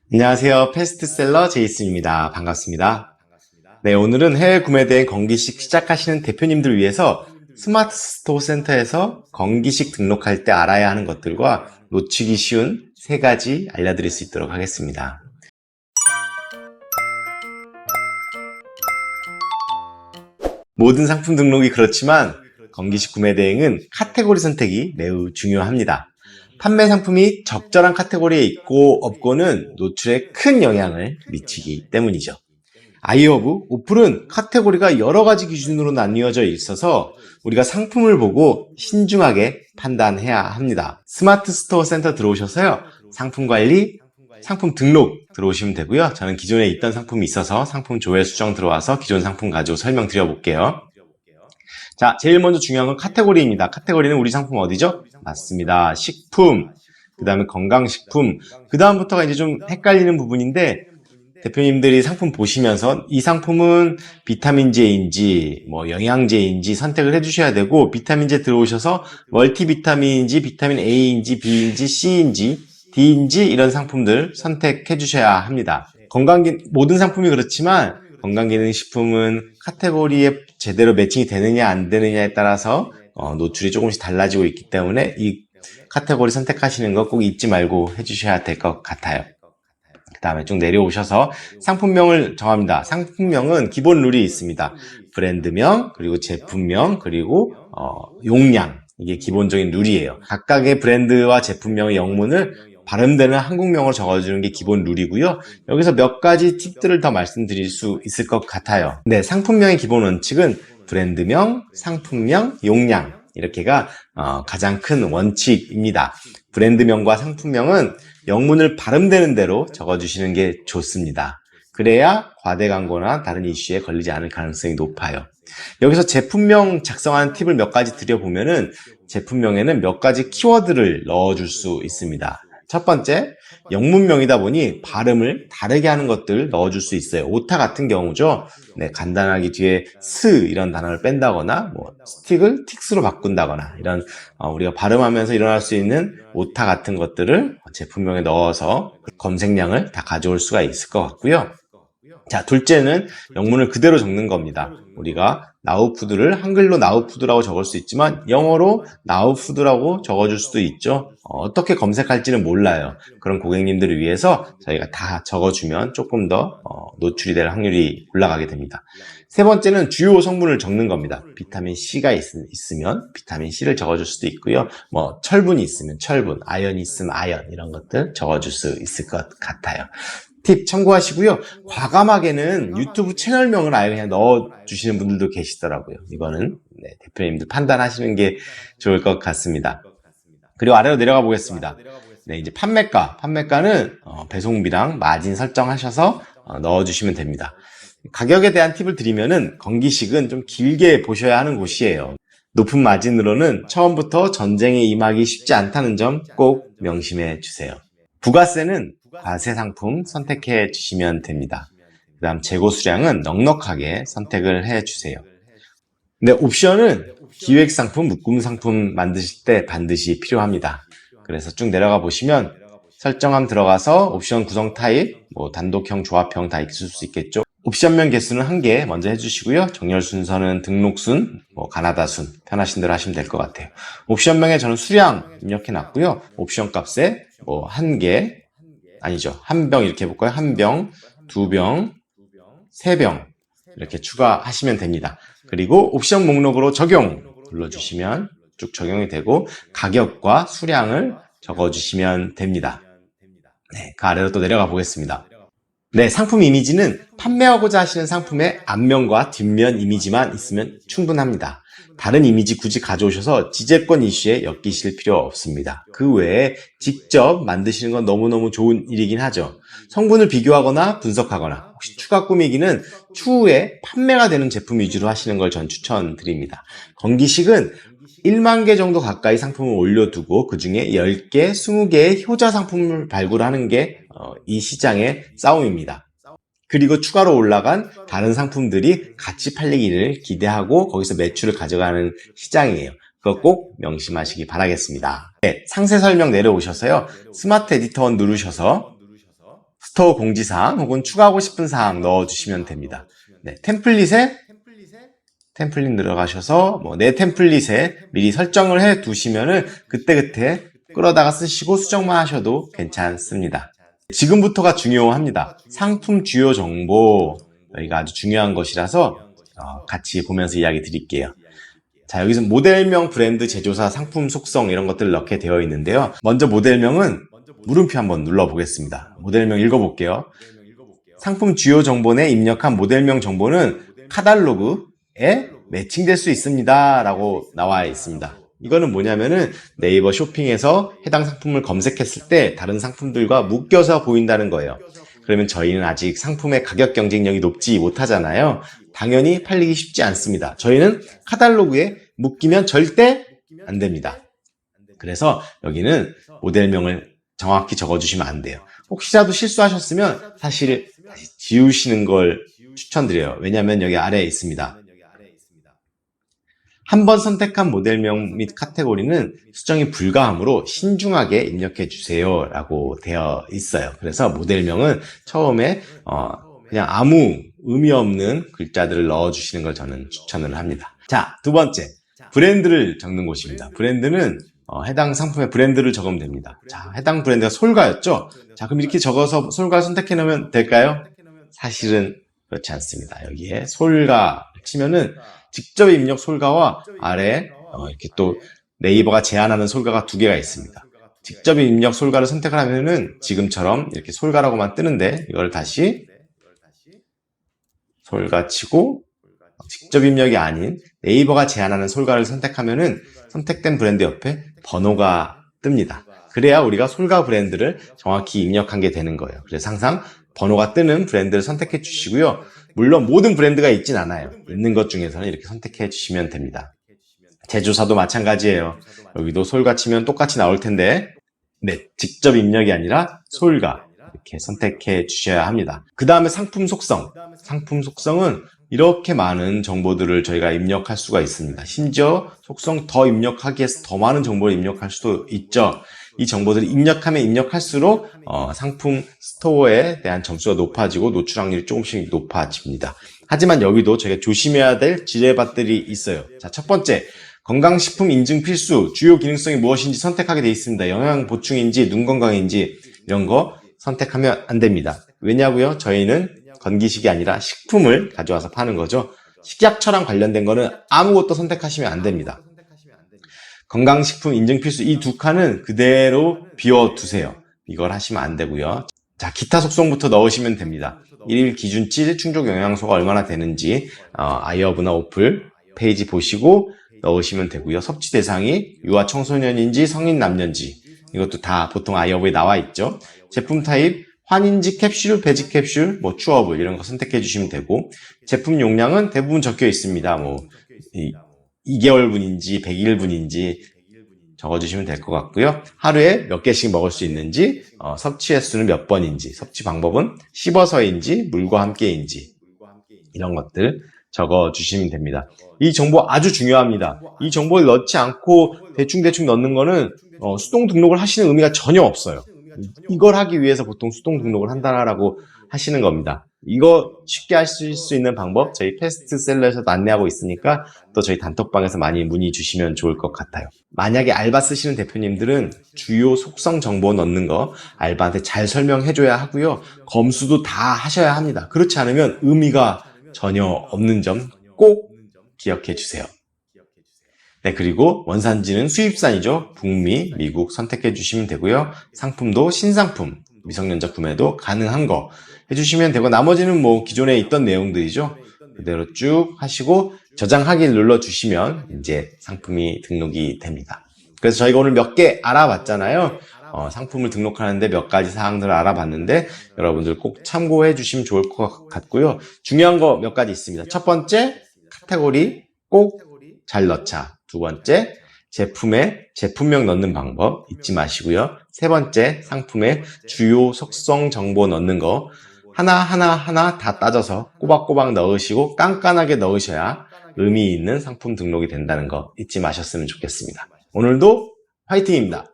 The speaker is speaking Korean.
안녕하세요. 패스트셀러 제이슨입니다. 반갑습니다. 네, 오늘은 해외 구매 대행 건기식 시작하시는 대표님들 위해서 스마트 스토어 센터에서 건기식 등록할 때 알아야 하는 것들과 놓치기 쉬운 3가지 알려드릴 수 있도록 하겠습니다. 모든 상품 등록이 그렇지만 건기식 구매 대행은 카테고리 선택이 매우 중요합니다. 판매 상품이 적절한 카테고리에 있고 없고는 노출에 큰 영향을 미치기 때문이죠. 아이허브, 오플은 카테고리가 여러 가지 기준으로 나뉘어져 있어서 우리가 상품을 보고 신중하게 판단해야 합니다. 스마트 스토어 센터 들어오셔서요. 상품 관리, 상품 등록 들어오시면 되고요. 저는 기존에 있던 상품이 있어서 상품 조회 수정 들어와서 기존 상품 가지고 설명드려 볼게요. 자, 제일 먼저 중요한 건 카테고리입니다. 카테고리는 우리 상품 어디죠? 맞습니다. 식품, 그 다음에 건강식품, 그 다음부터가 이제 좀 헷갈리는 부분인데 대표님들이 상품 보시면서 이 상품은 비타민제인지 뭐 영양제인지 선택을 해주셔야 되고, 비타민제 들어오셔서 멀티비타민인지 비타민 A인지 B인지 C인지 D인지 이런 상품들 선택해 주셔야 합니다. 모든 상품이 그렇지만 건강기능식품은 카테고리에 제대로 매칭이 되느냐 안 되느냐에 따라서 노출이 조금씩 달라지고 있기 때문에 이 카테고리 선택하시는 거 꼭 잊지 말고 해주셔야 될 것 같아요. 그 다음에 쭉 내려오셔서 상품명을 정합니다. 상품명은 기본 룰이 있습니다. 브랜드명, 그리고 제품명, 그리고 용량, 이게 기본적인 룰이에요. 각각의 브랜드와 제품명의 영문을 발음되는 한국명으로 적어주는 게 기본 룰이고요. 여기서 몇 가지 팁들을 더 말씀드릴 수 있을 것 같아요. 네, 상품명의 기본 원칙은 브랜드명, 상품명, 용량, 이렇게가 가장 큰 원칙입니다. 브랜드명과 상품명은 영문을 발음되는 대로 적어주시는 게 좋습니다. 그래야 과대 광고나 다른 이슈에 걸리지 않을 가능성이 높아요. 여기서 제품명 작성하는 팁을 몇 가지 드려보면은 제품명에는 몇 가지 키워드를 넣어줄 수 있습니다. 첫 번째, 영문명이다 보니 발음을 다르게 하는 것들 넣어줄 수 있어요. 오타 같은 경우죠. 네, 간단하게 뒤에 스 이런 단어를 뺀다거나 뭐 스틱을 틱스로 바꾼다거나 이런 우리가 발음하면서 일어날 수 있는 오타 같은 것들을 제품명에 넣어서 검색량을 다 가져올 수가 있을 것 같고요. 자, 둘째는 영문을 그대로 적는 겁니다. 우리가 나우푸드를 한글로 나우푸드라고 적을 수 있지만 영어로 나우푸드라고 적어줄 수도 있죠. 어떻게 검색할지는 몰라요. 그런 고객님들을 위해서 저희가 다 적어주면 조금 더 노출이 될 확률이 올라가게 됩니다. 세 번째는 주요 성분을 적는 겁니다. 비타민 C가 있으면 비타민 C를 적어줄 수도 있고요. 뭐 철분이 있으면 철분, 아연이 있으면 아연, 이런 것들 적어줄 수 있을 것 같아요. 팁 참고하시고요. 과감하게는 유튜브 채널명을 아예 그냥 넣어주시는 분들도 계시더라고요. 이거는 대표님들 판단하시는 게 좋을 것 같습니다. 그리고 아래로 내려가 보겠습니다. 네, 이제 판매가는 배송비랑 마진 설정하셔서 넣어주시면 됩니다. 가격에 대한 팁을 드리면은 건기식은 좀 길게 보셔야 하는 곳이에요. 높은 마진으로는 처음부터 전쟁에 임하기 쉽지 않다는 점 꼭 명심해 주세요. 부가세는 과세 상품 선택해 주시면 됩니다. 그 다음 재고 수량은 넉넉하게 선택을 해 주세요. 근데 옵션은 기획 상품, 묶음 상품 만드실 때 반드시 필요합니다. 그래서 쭉 내려가 보시면 설정함 들어가서 옵션 구성 타입, 뭐 단독형, 조합형 다 있을 수 있겠죠. 옵션명 개수는 1개 먼저 해주시고요. 정렬 순서는 등록순, 뭐 가나다순 편하신 대로 하시면 될 것 같아요. 옵션명에 저는 수량 입력해 놨고요. 옵션 값에 뭐 1개, 아니죠, 1병 이렇게 해볼까요? 1병, 2병, 3병 이렇게 추가하시면 됩니다. 그리고 옵션 목록으로 적용 눌러주시면 쭉 적용이 되고 가격과 수량을 적어주시면 됩니다. 네, 그 아래로 또 내려가 보겠습니다. 네, 상품 이미지는 판매하고자 하시는 상품의 앞면과 뒷면 이미지만 있으면 충분합니다. 다른 이미지 굳이 가져오셔서 지재권 이슈에 엮이실 필요 없습니다. 그 외에 직접 만드시는 건 너무너무 좋은 일이긴 하죠. 성분을 비교하거나 분석하거나 혹시 추가 꾸미기는 추후에 판매가 되는 제품 위주로 하시는 걸 전 추천드립니다. 건기식은 1만 개 정도 가까이 상품을 올려두고 그 중에 10개, 20개의 효자 상품을 발굴하는 게 이 시장의 싸움입니다. 그리고 추가로 올라간 다른 상품들이 같이 팔리기를 기대하고 거기서 매출을 가져가는 시장이에요. 그거 꼭 명심하시기 바라겠습니다. 네, 상세 설명 내려오셔서요. 스마트 에디터 1 누르셔서 스토어 공지사항 혹은 추가하고 싶은 사항 넣어주시면 됩니다. 네, 템플릿 들어가셔서 내 템플릿에 미리 설정을 해 두시면은 그때그때 끌어다가 쓰시고 수정만 하셔도 괜찮습니다. 지금부터가 중요합니다. 상품 주요 정보, 여기가 아주 중요한 것이라서 같이 보면서 이야기 드릴게요. 자, 여기서 모델명, 브랜드, 제조사, 상품 속성 이런 것들을 넣게 되어 있는데요. 먼저 모델명은 물음표 한번 눌러보겠습니다. 모델명 읽어볼게요. 상품 주요 정보 내 입력한 모델명 정보는 카탈로그에 매칭될 수 있습니다 라고 나와 있습니다. 이거는 뭐냐면은 네이버 쇼핑에서 해당 상품을 검색했을 때 다른 상품들과 묶여서 보인다는 거예요. 그러면 저희는 아직 상품의 가격 경쟁력이 높지 못하잖아요. 당연히 팔리기 쉽지 않습니다. 저희는 카탈로그에 묶이면 절대 안 됩니다. 그래서 여기는 모델명을 정확히 적어주시면 안 돼요. 혹시라도 실수하셨으면 사실 다시 지우시는 걸 추천드려요. 왜냐하면 여기 아래에 있습니다. 한번 선택한 모델명 및 카테고리는 수정이 불가하므로 신중하게 입력해 주세요 라고 되어 있어요. 그래서 모델명은 처음에 그냥 아무 의미 없는 글자들을 넣어주시는 걸 저는 추천을 합니다. 자, 두 번째, 브랜드를 적는 곳입니다. 브랜드는 해당 상품의 브랜드를 적으면 됩니다. 자, 해당 브랜드가 솔가였죠? 자, 그럼 이렇게 적어서 솔가 선택해 놓으면 될까요? 사실은 그렇지 않습니다. 여기에 솔가 치면은 직접 입력 솔가와 아래 이렇게 또 네이버가 제안하는 솔가가 두 개가 있습니다. 직접 입력 솔가를 선택을 하면은 지금처럼 이렇게 솔가라고만 뜨는데 이걸 다시 솔가 치고 직접 입력이 아닌 네이버가 제안하는 솔가를 선택하면은 선택된 브랜드 옆에 번호가 뜹니다. 그래야 우리가 솔가 브랜드를 정확히 입력한 게 되는 거예요. 그래서 항상 번호가 뜨는 브랜드를 선택해 주시고요. 물론 모든 브랜드가 있진 않아요. 있는 것 중에서는 이렇게 선택해 주시면 됩니다. 제조사도 마찬가지예요. 여기도 솔가 치면 똑같이 나올 텐데 네, 직접 입력이 아니라 솔가 이렇게 선택해 주셔야 합니다. 그 다음에 상품 속성. 상품 속성은 이렇게 많은 정보들을 저희가 입력할 수가 있습니다. 심지어 속성 더 입력하기 위해서 더 많은 정보를 입력할 수도 있죠. 이 정보들을 입력하면 입력할수록 상품 스토어에 대한 점수가 높아지고 노출 확률이 조금씩 높아집니다. 하지만 여기도 저희가 조심해야 될 지뢰밭들이 있어요. 자, 첫 번째, 건강식품 인증 필수, 주요 기능성이 무엇인지 선택하게 되어 있습니다. 영양 보충인지 눈 건강인지 이런 거 선택하면 안 됩니다. 왜냐고요? 저희는 건기식이 아니라 식품을 가져와서 파는 거죠. 식약처랑 관련된 거는 아무것도 선택하시면 안 됩니다. 건강식품 인증 필수 이 두 칸은 그대로 비워두세요. 이걸 하시면 안 되고요. 자, 기타 속성부터 넣으시면 됩니다. 1일 기준치 충족 영양소가 얼마나 되는지 아이허브나 오플 페이지 보시고 넣으시면 되고요. 섭취 대상이 유아 청소년인지 성인 남녀인지 이것도 다 보통 아이허브에 나와 있죠. 제품 타입 환인지 캡슐, 배지 캡슐, 추어블 이런 거 선택해 주시면 되고 제품 용량은 대부분 적혀 있습니다. 2개월분인지 100일분인지 적어주시면 될 것 같고요. 하루에 몇 개씩 먹을 수 있는지, 섭취 횟수는 몇 번인지, 섭취 방법은 씹어서인지, 물과 함께인지 이런 것들 적어주시면 됩니다. 이 정보 아주 중요합니다. 이 정보를 넣지 않고 대충 넣는 거는 수동 등록을 하시는 의미가 전혀 없어요. 이걸 하기 위해서 보통 수동 등록을 한다라고 하시는 겁니다. 이거 쉽게 하실 수 있는 방법 저희 패스트셀러에서도 안내하고 있으니까 또 저희 단톡방에서 많이 문의 주시면 좋을 것 같아요. 만약에 알바 쓰시는 대표님들은 주요 속성 정보 넣는 거 알바한테 잘 설명해줘야 하고요. 검수도 다 하셔야 합니다. 그렇지 않으면 의미가 전혀 없는 점 꼭 기억해 주세요. 네, 그리고 원산지는 수입산이죠. 북미, 미국 선택해 주시면 되고요. 상품도 신상품, 미성년자 구매도 가능한 거 해주시면 되고 나머지는 기존에 있던 내용들이죠. 그대로 쭉 하시고 저장하기를 눌러주시면 이제 상품이 등록이 됩니다. 그래서 저희가 오늘 몇 개 알아봤잖아요. 상품을 등록하는데 몇 가지 사항들을 알아봤는데 여러분들 꼭 참고해 주시면 좋을 것 같고요. 중요한 거 몇 가지 있습니다. 첫 번째, 카테고리 꼭 잘 넣자. 두 번째, 제품에 제품명 넣는 방법 잊지 마시고요. 세 번째, 상품의 주요 속성 정보 넣는 거 하나 다 따져서 꼬박꼬박 넣으시고 깐깐하게 넣으셔야 의미 있는 상품 등록이 된다는 거 잊지 마셨으면 좋겠습니다. 오늘도 화이팅입니다.